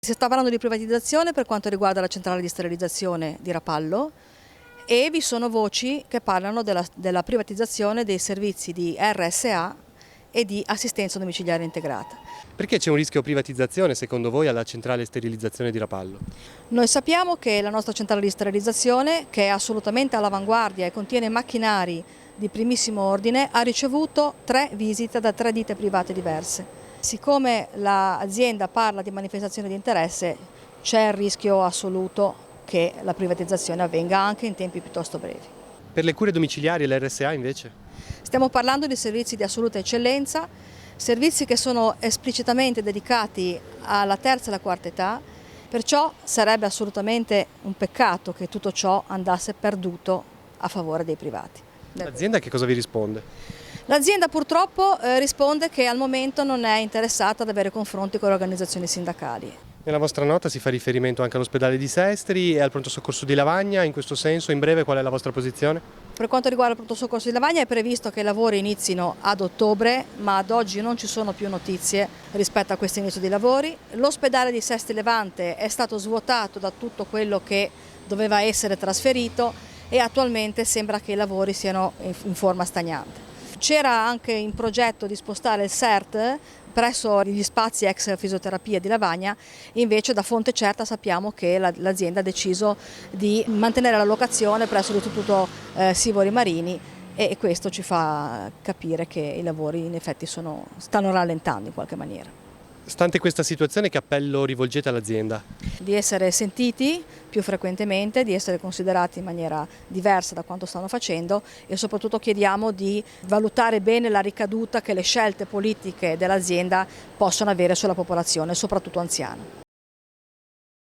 Si sta parlando di privatizzazione per quanto riguarda la centrale di sterilizzazione di Rapallo e vi sono voci che parlano della privatizzazione dei servizi di RSA e di assistenza domiciliare integrata. Perché c'è un rischio privatizzazione secondo voi alla centrale sterilizzazione di Rapallo? Noi sappiamo che la nostra centrale di sterilizzazione, che è assolutamente all'avanguardia e contiene macchinari di primissimo ordine, ha ricevuto 3 visite da 3 ditte private diverse. Siccome l'azienda parla di manifestazione di interesse, c'è il rischio assoluto che la privatizzazione avvenga anche in tempi piuttosto brevi. Per le cure domiciliari e l'RSA invece? Stiamo parlando di servizi di assoluta eccellenza, servizi che sono esplicitamente dedicati alla terza e alla quarta età, perciò sarebbe assolutamente un peccato che tutto ciò andasse perduto a favore dei privati. L'azienda che cosa vi risponde? L'azienda purtroppo risponde che al momento non è interessata ad avere confronti con le organizzazioni sindacali. Nella vostra nota si fa riferimento anche all'ospedale di Sestri e al pronto soccorso di Lavagna, in questo senso in breve qual è la vostra posizione? Per quanto riguarda il pronto soccorso di Lavagna è previsto che i lavori inizino ad ottobre, ma ad oggi non ci sono più notizie rispetto a questo inizio di lavori. L'ospedale di Sestri Levante è stato svuotato da tutto quello che doveva essere trasferito e attualmente sembra che i lavori siano in forma stagnante. C'era anche in progetto di spostare il CERT presso gli spazi ex fisioterapia di Lavagna, invece da fonte certa sappiamo che l'azienda ha deciso di mantenere la locazione presso l'Istituto Sivori Marini e questo ci fa capire che i lavori in effetti stanno rallentando in qualche maniera. Stante questa situazione, che appello rivolgete all'azienda? Di essere sentiti più frequentemente, di essere considerati in maniera diversa da quanto stanno facendo e soprattutto chiediamo di valutare bene la ricaduta che le scelte politiche dell'azienda possono avere sulla popolazione, soprattutto anziana.